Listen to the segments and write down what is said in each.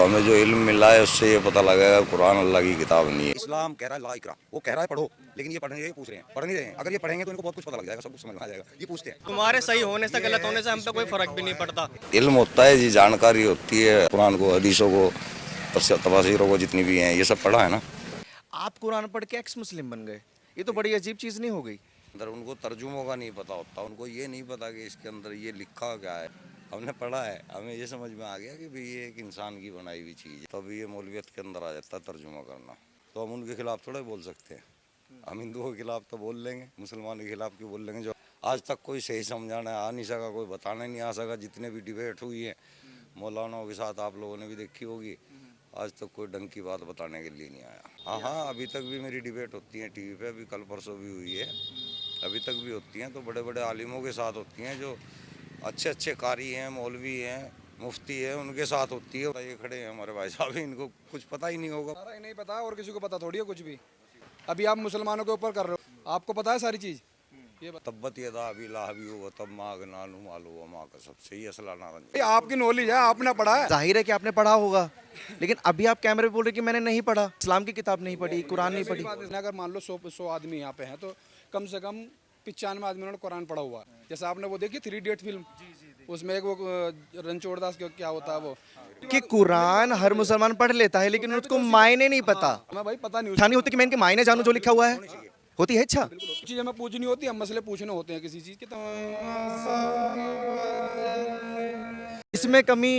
तो हमें जो इल्म मिला है उससे ये पता लगेगा कुरान अल्लाह की किताब नहीं है। इस्लाम कह रहा है ला इकरा, वो कह रहा है पढ़ो, लेकिन ये पढ़ नहीं रहे, पूछ रहे हैं, पढ़ नहीं रहे हैं। अगर ये पढ़ेंगे तो इनको बहुत कुछ पता लग जाएगा, सब कुछ समझ में आ जाएगा। ये पूछते हैं तुम्हारे सही होने से गलत होने से हम पे कोई फर्क भी नहीं पड़ता। इल्म होता है जी, जानकारी होती है, कुरान को, हदीसों को, तफसीरों को, जितनी भी हैं ये सब पढ़ा है ना। आप कुरान पढ़ के एक्स मुस्लिम बन गए, ये तो बड़ी अजीब चीज़ नहीं हो गई? अंदर उनको तर्जुमों का नहीं पता होता, उनको ये नहीं पता कि इसके अंदर ये लिखा क्या है। हमने पढ़ा है, हमें ये समझ में आ गया कि भाई ये एक इंसान की बनाई हुई चीज़ है, तभी ये मौलवियत के अंदर आ जाता है तर्जुमा करना। तो हम उनके खिलाफ थोड़ा बोल सकते हैं। हम हिंदुओं के खिलाफ तो बोल लेंगे, मुसलमान के खिलाफ क्यों बोल लेंगे? जो आज तक कोई सही समझाना आ नहीं सका, कोई बताना नहीं आ सका। जितने भी डिबेट हुई है मौलानाओं के साथ, आप लोगों ने भी देखी होगी, आज तक कोई ढंग की बात बताने के लिए नहीं आया। हाँ, अभी तक भी मेरी डिबेट होती है टीवी पे, अभी कल परसों भी हुई है, अभी तक भी होती हैं। तो बड़े बड़े आलिमों के साथ होती हैं, जो अच्छे अच्छे कारी हैं, मौलवी हैं, मुफ्ती है, उनके साथ होती है। ये खड़े हैं हमारे भाई साहब, इनको कुछ पता ही नहीं होगा। सारा ही नहीं पता और किसी को पता थोड़ी है कुछ भी। अभी आप मुसलमानों के ऊपर कर रहे हो, आपको पता है सारी चीज़। ये तब्बत यदा अभी लाहबी हो तब माग नानू मालू वमा का सबसे ही असला नारंज। ये आपकी नॉलेज है, आपने पढ़ा है। जाहिर है कि आपने पढ़ा होगा, लेकिन अभी आप कैमरे पे बोल रहे कि मैंने नहीं पढ़ा, इस्लाम की किताब नहीं पढ़ी, कुरान नहीं पढ़ी। अगर मान लो 100 आदमी यहाँ पे हैं तो कम से कम 95 आदमियों ने कुरान पढ़ा हुआ है। जैसे आपने वो देखी 3 इडियट फिल्म, उसमें एक वो रणछोड़ दास क्या होता है वो, कि कुरान हर मुसलमान पढ़ लेता है लेकिन उसको मायने नहीं पता। हमें भाई पता नहीं, इच्छा नहीं होती कि मैं इनके मायने जानूं जो लिखा हुआ है, होती है इच्छा? चीज़ हमें पूछनी होती है, हम मसले पूछने होते हैं किसी चीज़ के। तो इसमें कमी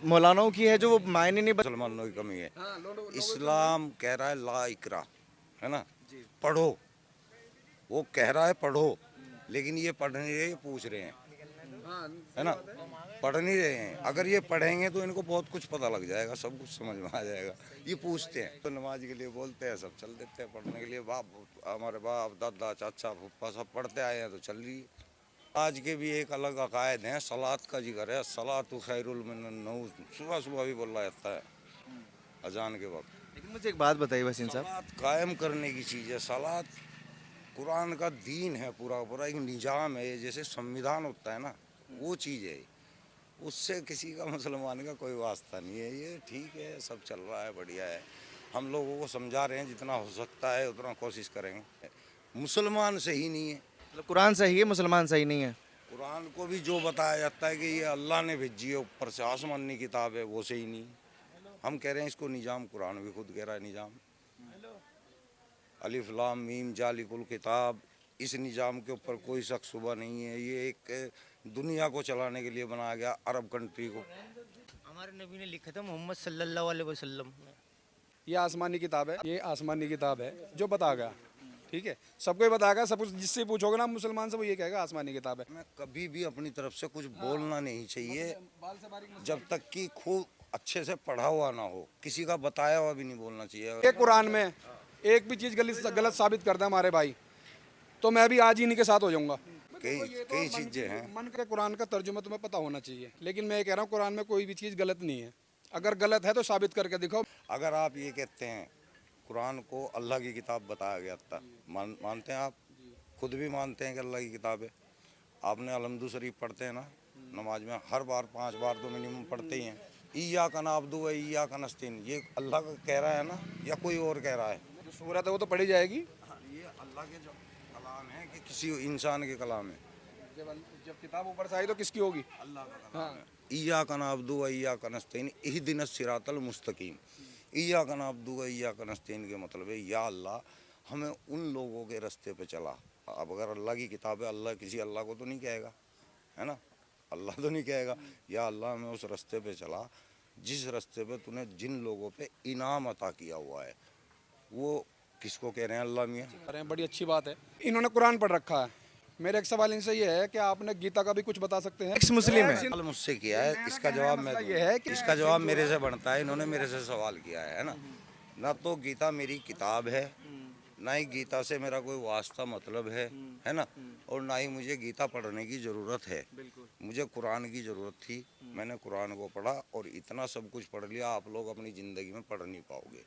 मौलानाओं की है जो वो मायने नहीं मुसलमानों की कमी है। इस्लाम कह रहा है ला इकरा, है ना, पढ़ो। वो कह रहा है पढ़ो, लेकिन ये पढ़ नहीं रहे, ये पूछ रहे हैं, है ना, पढ़ नहीं रहे हैं। अगर ये पढ़ेंगे तो इनको बहुत कुछ पता लग जाएगा, सब कुछ समझ में आ जाएगा। ये पूछते हैं तो नमाज के लिए बोलते हैं, सब चल देते हैं पढ़ने के लिए। हमारे बाप दादा चाचा फूफा सब पढ़ते आए हैं तो चल रही है। आज के भी एक अलग अकायद हैं, सलात का जिक्र है, सलात खैरुल मिनन नौम, सुबह सुबह भी बोला जाता है अजान के वक्त। लेकिन मुझे एक बात बताइए वसीम साहब, सलात कायम करने की चीज़ है। सलात कुरान का दीन है, पूरा पूरा एक निज़ाम है, जैसे संविधान होता है ना, वो चीज़ है। उससे किसी का मुसलमान का कोई वास्ता नहीं है। ये ठीक है, सब चल रहा है, बढ़िया है। हम लोगों को समझा रहे हैं, जितना हो सकता है उतना कोशिश करेंगे। मुसलमान सही नहीं है, मतलब कुरान सही है, मुसलमान सही नहीं है। कुरान को भी जो बताया जाता है कि ये अल्लाह ने भेजी है, ऊपर से आसमानी किताब है, वो सही नहीं। हम कह रहे हैं इसको निज़ाम, कुरान भी खुद कह रहा है निज़ाम। अलिफ लाम मीम जालिकुल किताब, इस निज़ाम के ऊपर कोई शक शुबा नहीं है। ये एक दुनिया को चलाने के लिए बनाया गया, अरब कंट्री को। हमारे नबी ने लिखा था मोहम्मद सल्लल्लाहु अलैहि वसल्लम। ये आसमानी किताब है, ये आसमानी किताब है जो बता गया, ठीक है, सबको ही बताएगा। सब कुछ जिससे पूछोगे ना मुसलमान से, वो ये कहेगा आसमानी किताब है। मैं कभी भी अपनी तरफ से कुछ बोलना नहीं चाहिए जब तक कि खूब अच्छे से पढ़ा हुआ ना हो, किसी का बताया हुआ भी नहीं बोलना चाहिए। ये कुरान में एक भी चीज़ गलत साबित कर दे हमारे भाई, तो मैं भी आज ही इन्हीं के साथ हो जाऊंगा। कई चीज़ें हैं। मन का कुरान का तर्जुमा तुम्हें पता होना चाहिए, लेकिन मैं ये कह रहा हूँ कुरान में कोई भी चीज़ गलत नहीं है। अगर गलत है तो साबित करके दिखाओ। अगर आप ये कहते हैं कुरान को अल्लाह की किताब बताया गया था, मानते हैं आप? खुद भी मानते हैं कि अल्लाह की किताब है। आपने अलहम्दु शरीफ पढ़ते हैं ना नमाज में, हर बार 5 बार तो मिनिमम पढ़ते ही हैं। ईया का नाबदु व ईया का नस्तीन, ये अल्लाह का कह रहा है ना, या कोई और कह रहा है? जो सूरत है वो तो पढ़ी जाएगी। ये अल्लाह के जो कलाम है कि किसी इंसान के कलाम है? जब किताब ऊपर से आई तो किसकी होगी? अल्लाह का कलाम है। ईया का नाबदु व ईया का नस्तीन इहदिनस सिरातल मुस्तकीम। ईया का नाबदु व ईया का नस्तीन के मतलब है, या अल्लाह हमें उन लोगों के रास्ते पे चला। अब अगर अल्लाह की किताब है, अल्लाह किसी अल्लाह को तो नहीं कहेगा, है ना, अल्लाह तो नहीं कहेगा या अल्लाह हमें उस रास्ते पे चला जिस रास्ते पे तूने जिन लोगों पे इनाम अता किया हुआ है। वो किसको कह रहे हैं? अल्लाह मियाँ। अरे बड़ी अच्छी बात है, इन्होंने कुरान पढ़ रखा है। मेरा एक सवाल इनसे ये है कि आपने गीता का भी कुछ बता सकते हैं? एक्स मुस्लिम है। सवाल मुझसे किया है, इसका जवाब मैं दूं। ये है कि इसका जवाब मेरे से बनता है। इन्होंने मेरे से सवाल किया है ना। ना तो गीता मेरी किताब है, ना ही गीता से मेरा कोई वास्ता मतलब है ना, और ना ही मुझे गीता पढ़ने की ज़रूरत है। मुझे कुरान की ज़रूरत थी, मैंने कुरान को पढ़ा और इतना सब कुछ पढ़ लिया आप लोग अपनी ज़िंदगी में पढ़ नहीं पाओगे,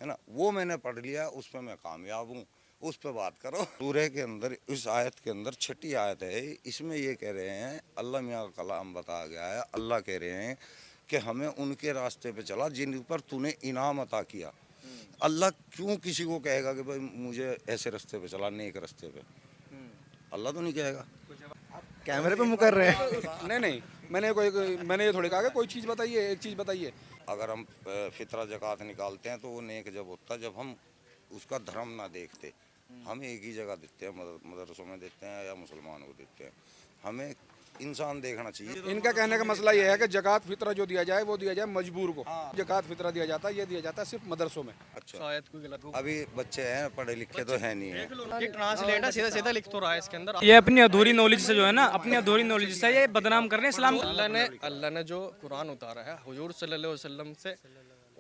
है ना। वो मैंने पढ़ लिया, उस पर मैं कामयाब हूँ, उस पर बात करो। सूरह के अंदर इस आयत के अंदर 6ठी आयत है, इसमें ये कह रहे हैं अल्लाह मियाँ का कलाम बताया गया है। अल्लाह कह रहे हैं कि हमें उनके रास्ते पे चला जिन पर तूने इनाम अता किया। अल्लाह क्यों किसी को कहेगा कि भाई मुझे ऐसे रास्ते पे चला, नेक रास्ते पे? अल्लाह तो नहीं कहेगा। कैमरे पे मुँह कर रहे हैं। नहीं, मैंने ये थोड़ी कहा कि कोई चीज़ बताइए, एक चीज़ बताइए। अगर हम फितरा ज़कात निकालते हैं तो वो नेक जब होता है जब हम उसका धर्म ना देखते। हम एक ही जगह देते हैं, मदरसों में देते हैं या मुसलमानों को देते हैं। हमें इंसान देखना चाहिए। इनका कहने का मसला ये है कि जकात फितरा जो दिया जाए वो दिया जाए मजबूर को। जकात फितरा दिया जाता है, ये दिया जाता है सिर्फ मदरसों में। अच्छा, शायद कोई गलत हो। अभी बच्चे हैं, पढ़े लिखे तो है नहीं है। ये ट्रांसलेट है, सीधा सीधा लिख तो रहा है इसके अंदर। ये अपनी अधूरी नॉलेज से जो है ना, अपनी अधूरी नॉलेज से ये बदनाम कर रहे हैं इस्लाम को। अल्लाह ने जो कुरान उतारा है हुजूर सल्लल्लाहु अलैहि वसल्लम से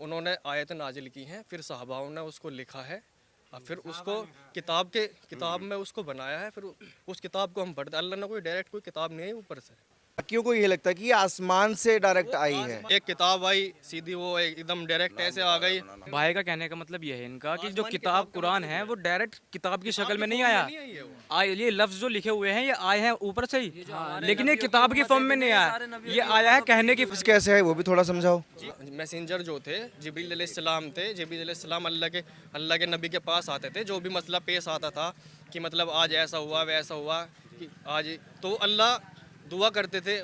उन्होंने आयत नाजिल की हैं, फिर सहाबाओं ने उसको लिखा है और फिर उसको किताब में उसको बनाया है, फिर उस किताब को हम पढ़ते। अल्लाह ने कोई डायरेक्ट कोई किताब नहीं है ऊपर से, क्यों को ये लगता है कि ये आसमान से डायरेक्ट आई है? एक किताब आई सीधी, वो एकदम डायरेक्ट ऐसे आ गई। भाई का कहने का मतलब यह है इनका कि जो किताब कुरान है वो डायरेक्ट किताब की शक्ल में नहीं आया। ये लफ्ज जो लिखे हुए हैं ये आए हैं ऊपर से ही, लेकिन ये किताब की फॉर्म में नहीं आया, ये आया है कहने की। कैसे है वो भी थोड़ा समझाओ। मैसेंजर जो थे जिब्रील अलैहिस्सलाम थे, जिब्रील अलैहिस्सलाम अल्लाह के नबी के पास आते थे। जो भी मसला पेश आता था कि मतलब आज ऐसा हुआ वैसा हुआ कि आज, तो अल्लाह दुआ करते थे,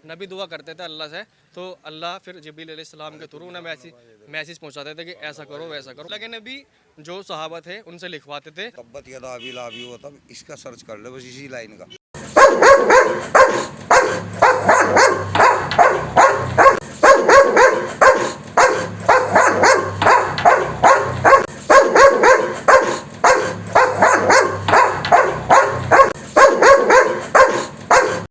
नबी दुआ करते थे अल्लाह से, तो अल्लाह फिर जिब्रील अलैहिस्सलाम के थ्रू उन्हें मैसेज पहुंचाते थे कि ऐसा करो वैसा करो। लेकिन नबी जो सहाबा थे उनसे लिखवाते थे। तब्बत यदा अबी लहब हुआ, तब इसका सर्च कर ले बस इसी लाइन का।